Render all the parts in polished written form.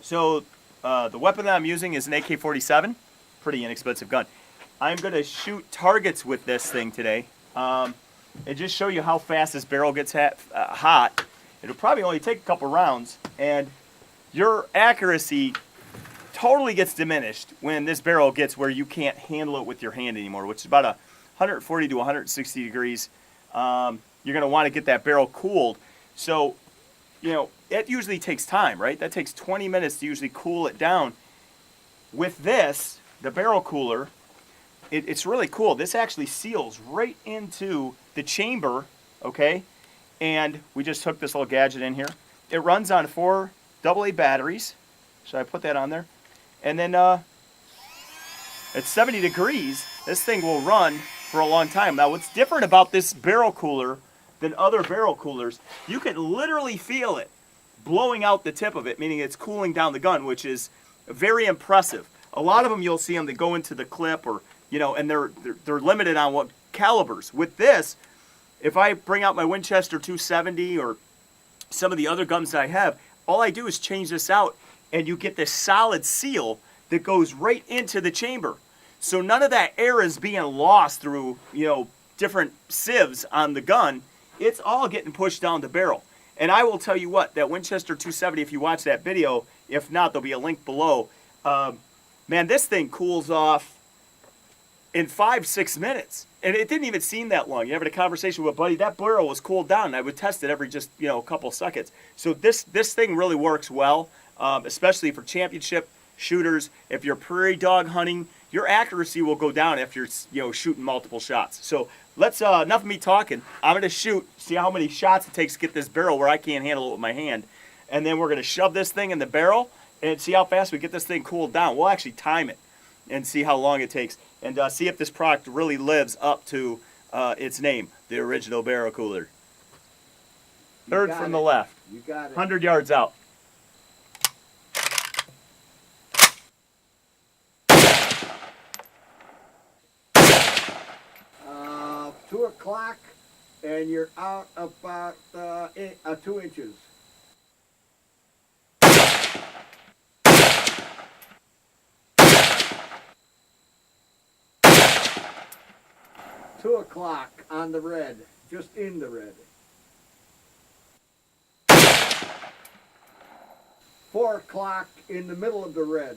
So the weapon that I'm using is an AK-47, pretty inexpensive gun. I'm going to shoot targets with this thing today, and just show you how fast this barrel gets hot. It'll probably only take a couple rounds, and your accuracy totally gets diminished when this barrel gets where you can't handle it with your hand anymore, which is about 140 to 160 degrees. You're going to want to get that barrel cooled. So, you know, it usually takes time, right? That takes 20 minutes to usually cool it down. With this, the barrel cooler, it's really cool. This actually seals right into the chamber, okay? And we just hooked this little gadget in here. It runs on 4 AA batteries. So I put that on there. And then at 70 degrees, this thing will run for a long time. Now, what's different about this barrel cooler than other barrel coolers, you can literally feel it blowing out the tip of it, meaning it's cooling down the gun, which is very impressive. A lot of them, you'll see them, they go into the clip, or, you know, and they're limited on what calibers. With this, if I bring out my Winchester 270 or some of the other guns that I have, all I do is change this out, and you get this solid seal that goes right into the chamber. So none of that air is being lost through, you know, different sieves on the gun. It's all getting pushed down the barrel. And I will tell you what, that Winchester 270, if you watch that video, if not, there'll be a link below. Man, this thing cools off in 5-6 minutes. And it didn't even seem that long. You having a conversation with a buddy, that barrel was cooled down, and I would test it every just, you know, a couple seconds. So this thing really works well, especially for championship shooters. If you're prairie dog hunting, your accuracy will go down if you're, you know, shooting multiple shots. So let's, enough of me talking. I'm going to shoot, see how many shots it takes to get this barrel where I can't handle it with my hand. And then we're going to shove this thing in the barrel and see how fast we get this thing cooled down. We'll actually time it and see how long it takes, and see if this product really lives up to its name, the original barrel cooler. Third from the left. You got it. 100 yards out. Uh, 2 o'clock, and you're out about 2 inches. $2 on the red, just in the red. 4 in the middle of the red.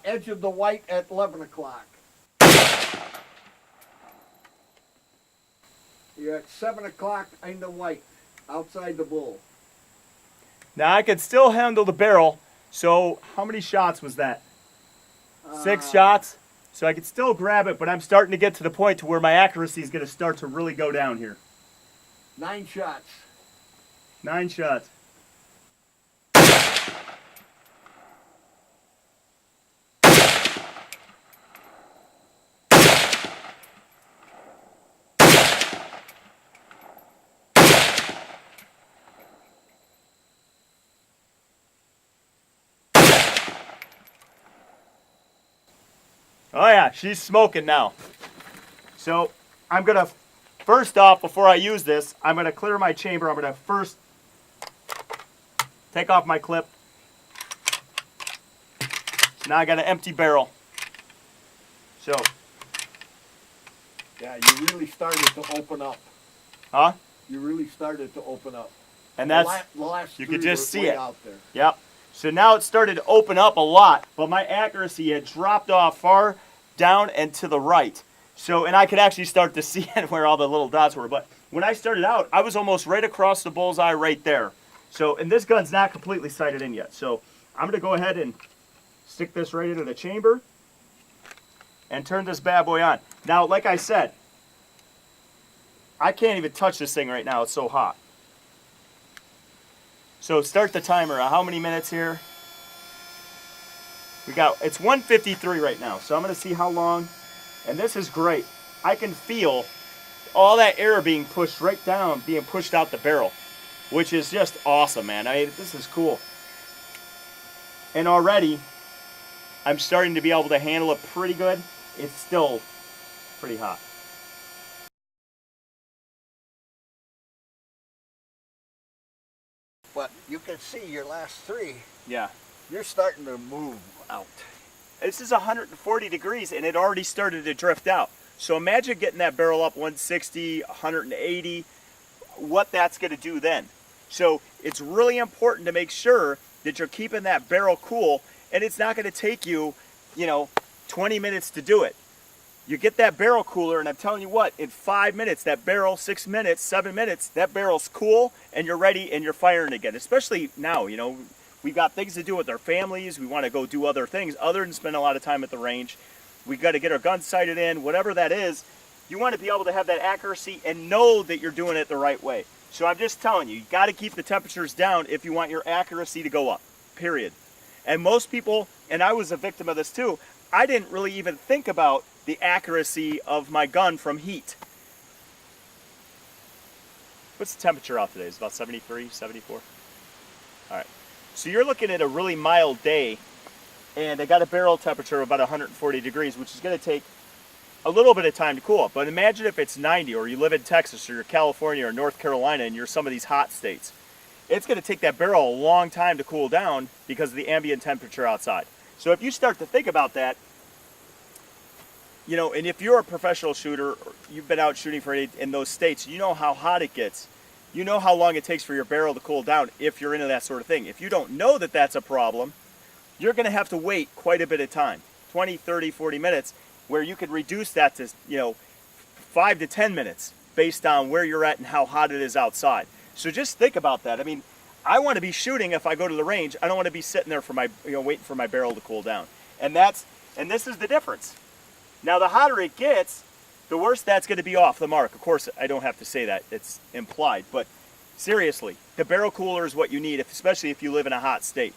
Edge of the white at 11 o'clock. You're at 7 o'clock in the white, outside the bull. Now I can still handle the barrel, so how many shots was that? 6 shots? So I can still grab it, but I'm starting to get to the point to where my accuracy is going to start to really go down here. 9 shots. 9 shots. Oh yeah, she's smoking now. So I'm going to, first off, before I use this, I'm going to clear my chamber. I'm going to first take off my clip. So now I got an empty barrel. So. Yeah, you really started to open up. Huh? You really started to open up. And that's, the last you 3 could just were see way it. Out there. Yep. So now it started to open up a lot, but my accuracy had dropped off far down and to the right. So, and I could actually start to see it where all the little dots were. But when I started out, I was almost right across the bullseye right there. So, and this gun's not completely sighted in yet. So I'm going to go ahead and stick this right into the chamber and turn this bad boy on. Now, like I said, I can't even touch this thing right now. It's so hot. So start the timer. How many minutes here? We got, it's 1:53 right now. So I'm going to see how long. And this is great. I can feel all that air being pushed right down, being pushed out the barrel, which is just awesome, man. I mean, this is cool. And already, I'm starting to be able to handle it pretty good. It's still pretty hot. But you can see your last three, Yeah. you're starting to move out. This is 140 degrees and it already started to drift out. So imagine getting that barrel up 160, 180, what that's going to do then. So it's really important to make sure that you're keeping that barrel cool, and it's not going to take you, 20 minutes to do it. You get that barrel cooler, and I'm telling you what, in 5 minutes, that barrel, 6 minutes, 7 minutes, that barrel's cool, and you're ready, and you're firing again. Especially now, we've got things to do with our families. We want to go do other things other than spend a lot of time at the range. We've got to get our guns sighted in, whatever that is. You want to be able to have that accuracy and know that you're doing it the right way. So I'm just telling you got to keep the temperatures down if you want your accuracy to go up, period. And most people, and I was a victim of this too, I didn't really even think about the accuracy of my gun from heat. What's the temperature out today? It's about 73, 74? All right. So you're looking at a really mild day, and I got a barrel temperature of about 140 degrees, which is going to take a little bit of time to cool. But imagine if it's 90, or you live in Texas, or you're California, or North Carolina, and you're some of these hot states. It's going to take that barrel a long time to cool down because of the ambient temperature outside. So if you start to think about that, and if you're a professional shooter, or you've been out shooting in those states, you know how hot it gets. You know how long it takes for your barrel to cool down if you're into that sort of thing. If you don't know that that's a problem, you're going to have to wait quite a bit of time, 20, 30, 40 minutes, where you could reduce that to, 5 to 10 minutes based on where you're at and how hot it is outside. So just think about that. I mean, I want to be shooting if I go to the range. I don't want to be sitting there for my, waiting for my barrel to cool down. And this is the difference. Now, the hotter it gets, the worse that's going to be off the mark. Of course, I don't have to say that. It's implied. But seriously, the barrel cooler is what you need, especially if you live in a hot state.